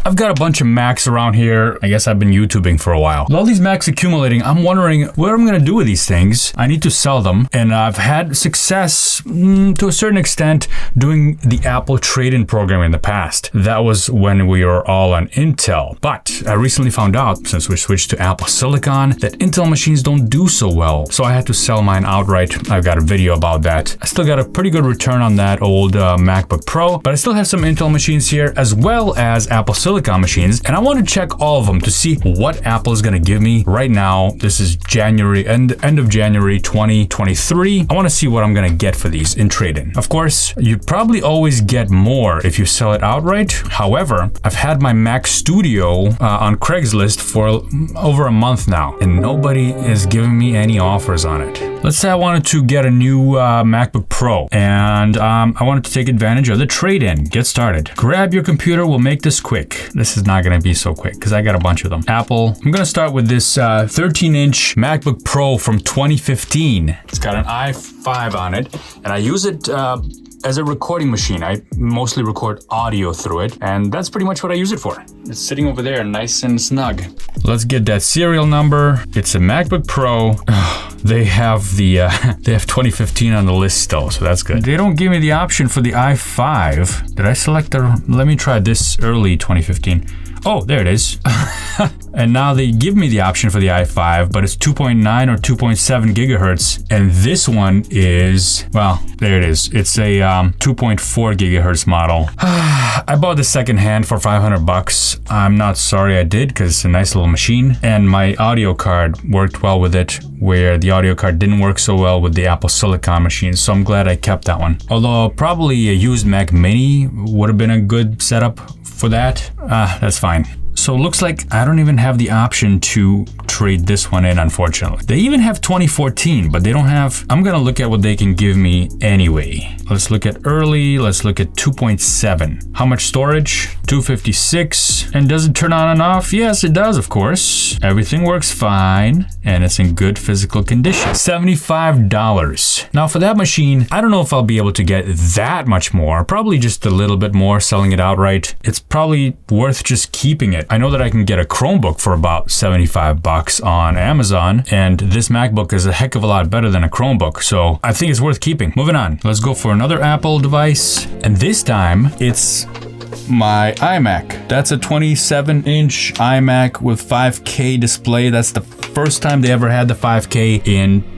I've got a bunch of Macs around here. I guess I've been YouTubing for a while. With all these Macs accumulating, I'm wondering what I'm gonna do with these things. I need to sell them, and I've had success to a certain extent doing the Apple trade-in program in the past. That was when we were all on Intel. But I recently found out, since we switched to Apple Silicon, that Intel machines don't do so well. So I had to sell mine outright. I've got a video about that. I still got a pretty good return on that old MacBook Pro, but I still have some Intel machines here as well as Apple Silicon machines, and I want to check all of them to see what Apple is going to give me right now. This is January, end of January 2023. I want to see what I'm going to get for these in trade-in. Of course, you probably always get more if you sell it outright. However, I've had my Mac Studio on Craigslist for over a month now, and nobody is giving me any offers on it. Let's say I wanted to get a new MacBook Pro, and I wanted to take advantage of the trade-in. Get started. Grab your computer, we'll make this quick. This is not gonna be so quick because I got a bunch of them. Apple, I'm gonna start with this 13-inch MacBook Pro from 2015. It's got an i5 on it, and I use it as a recording machine. I mostly record audio through it, and that's pretty much what I use it for. It's sitting over there nice and snug. Let's get that serial number. It's a MacBook Pro. They have the they have 2015 on the list still, so that's good. They don't give me the option for the i5. Did I select the, let me try this early 2015. Oh, there it is. And now they give me the option for the i5, but it's 2.9 or 2.7 gigahertz. And this one is, well, there it is. It's a 2.4 gigahertz model. I bought the second hand for 500 bucks. I'm not sorry I did, because it's a nice little machine. And my audio card worked well with it, where the audio card didn't work so well with the Apple Silicon machine. So I'm glad I kept that one. Although probably a used Mac Mini would have been a good setup for that. That's fine. So it looks like I don't even have the option to trade this one in, unfortunately. They even have 2014, but they don't have, I'm gonna look at what they can give me anyway. Let's look at early, let's look at 2.7. How much storage? 256. And does it turn on and off? Yes, it does, of course. Everything works fine, and it's in good physical condition. $75. Now for that machine, I don't know if I'll be able to get that much more, probably just a little bit more selling it outright. It's probably worth just keeping it. I know that I can get a Chromebook for about 75 bucks on Amazon, and this MacBook is a heck of a lot better than a Chromebook, so I think it's worth keeping. Moving on, let's go for another Apple device, and this time it's my iMac. That's a 27-inch iMac with 5K display. That's the first time they ever had the 5K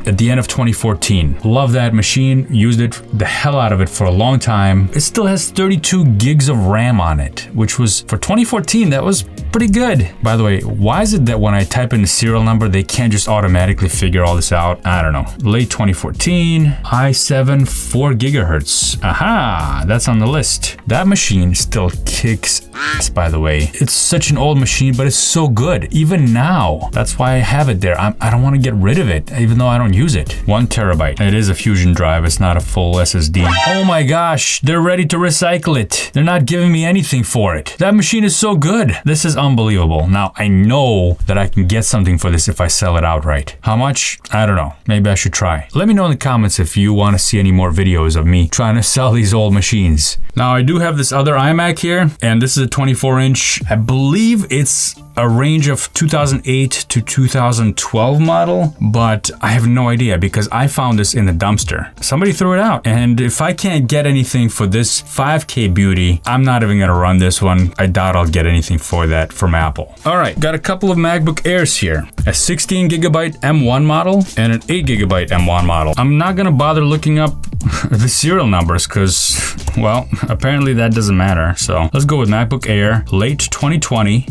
at the end of 2014. Love that machine. Used it the hell out of it for a long time. It still has 32 gigs of RAM on it, which was, for 2014, that was pretty good. By the way, why is it that when I type in the serial number, they can't just automatically figure all this out? I don't know. Late 2014, i7, 4 gigahertz. Aha, that's on the list. That machine still kicks ass, by the way. It's such an old machine, but it's so good, even now. That's why I have it there. I don't want to get rid of it, even though I don't use it. 1 terabyte. It is a Fusion drive. It's not a full SSD. Oh my gosh, they're ready to recycle it. They're not giving me anything for it. That machine is so good. This is unbelievable. Now, I know that I can get something for this if I sell it outright. How much? I don't know. Maybe I should try. Let me know in the comments if you want to see any more videos of me trying to sell these old machines. Now, I do have this other iMac here, and this is a 24-inch. I believe it's a range of 2008 to 2012 model, but I have no idea because I found this in the dumpster. Somebody threw it out, and if I can't get anything for this 5K beauty, I'm not even gonna run this one. I doubt I'll get anything for that from Apple. All right, got a couple of MacBook Airs here. A 16 gigabyte M1 model and an 8 gigabyte M1 model. I'm not gonna bother looking up the serial numbers because, well, apparently that doesn't matter. So let's go with MacBook Air, late 2020.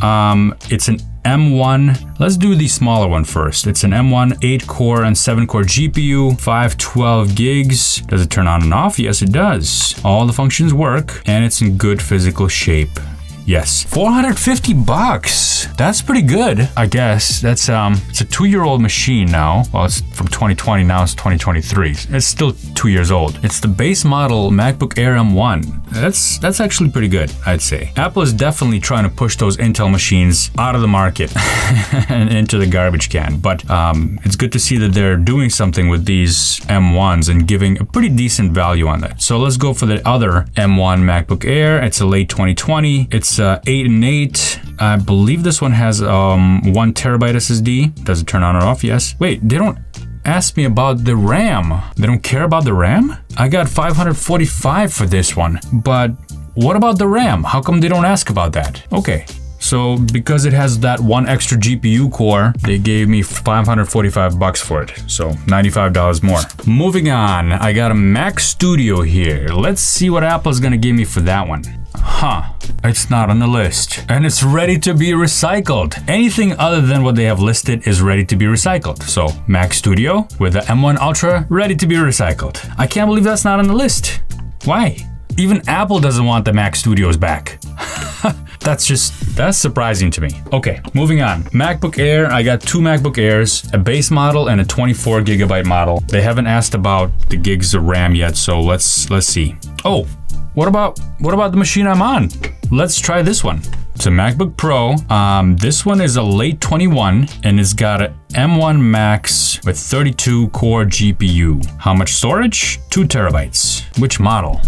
It's an M1, let's do the smaller one first. It's an M1 8-core and 7-core GPU, 512 gigs. Does it turn on and off? Yes, it does. All the functions work, and it's in good physical shape. Yes. 450 bucks. That's pretty good, I guess. That's it's a 2-year-old machine now. Well, it's from 2020, now it's 2023. It's still 2 years old. It's the base model MacBook Air M1. That's actually pretty good, I'd say. Apple is definitely trying to push those Intel machines out of the market and into the garbage can. But it's good to see that they're doing something with these M1s and giving a pretty decent value on that. So let's go for the other M1 MacBook Air. It's a late 2020. It's It's 8 and 8. I believe this one has 1 terabyte SSD. Does it turn on or off? Yes. Wait, they don't ask me about the RAM. They don't care about the RAM? I got 545 for this one, but what about the RAM? How come they don't ask about that? Okay. So because it has that 1 extra GPU core, they gave me $545 for it. So $95 more. Moving on, I got a Mac Studio here. Let's see what Apple's gonna give me for that one. Huh, it's not on the list. And it's ready to be recycled. Anything other than what they have listed is ready to be recycled. So Mac Studio with the M1 Ultra, ready to be recycled. I can't believe that's not on the list. Why? Even Apple doesn't want the Mac Studios back. That's surprising to me. Okay, moving on. MacBook Air, I got 2 MacBook Airs, a base model and a 24 gigabyte model. They haven't asked about the gigs of RAM yet, so let's see. Oh, what about the machine I'm on? Let's try this one. It's a MacBook Pro. This one is a late 21 and it's got an M1 Max with 32 core GPU. How much storage? 2 terabytes. Which model?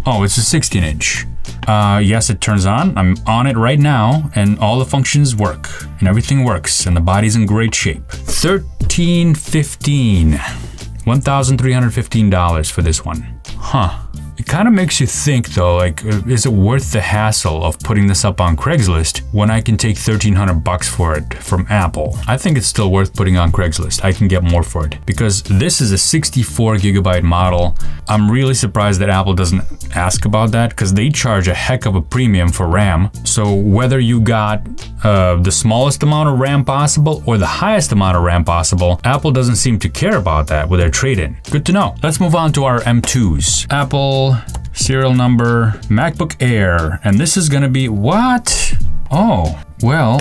Oh, it's a 16-inch. Yes, it turns on. I'm on it right now and all the functions work and everything works and the body's in great shape. $1,315. $1,315 for this one. Huh. It kind of makes you think though, like, is it worth the hassle of putting this up on Craigslist when I can take $1,300 for it from Apple? I think it's still worth putting on Craigslist. I can get more for it because this is a 64 gigabyte model. I'm really surprised that Apple doesn't ask about that because they charge a heck of a premium for RAM. So whether you got the smallest amount of RAM possible or the highest amount of RAM possible, Apple doesn't seem to care about that with their trade-in. Good to know. Let's move on to our M2s. Apple serial number MacBook Air, and this is gonna be what? Oh, well,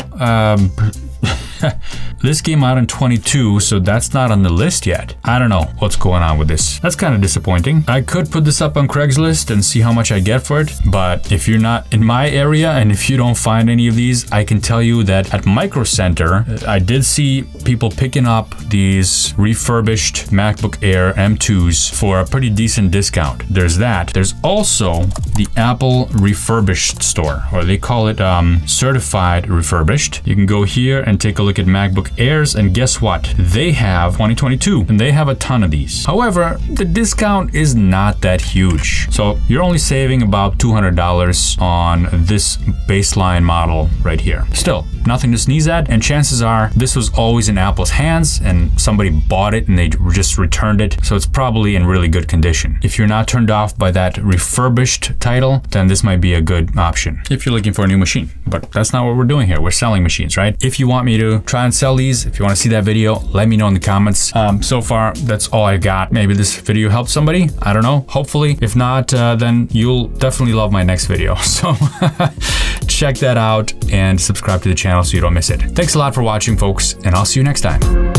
this came out in 22, so that's not on the list yet. I don't know what's going on with this. That's kind of disappointing. I could put this up on Craigslist and see how much I get for it, but if you're not in my area and if you don't find any of these, I can tell you that at Micro Center, I did see people picking up these refurbished MacBook Air M2s for a pretty decent discount. There's that. There's also the Apple refurbished store, or they call it certified refurbished. You can go here and take a look at MacBook Airs, and guess what? They have 2022 and they have a ton of these. However, the discount is not that huge. So you're only saving about $200 on this baseline model right here. Still, nothing to sneeze at, and chances are this was always in Apple's hands and somebody bought it and they just returned it, so it's probably in really good condition. If you're not turned off by that refurbished title, then this might be a good option if you're looking for a new machine. But that's not what we're doing here. We're selling machines, right? If you want me to try and sell these, if you want to see that video, let me know in the comments. So far, that's all I got. Maybe this video helped somebody. I don't know. Hopefully. If not, then you'll definitely love my next video. So check that out and subscribe to the channel so you don't miss it. Thanks a lot for watching, folks, and I'll see you next time.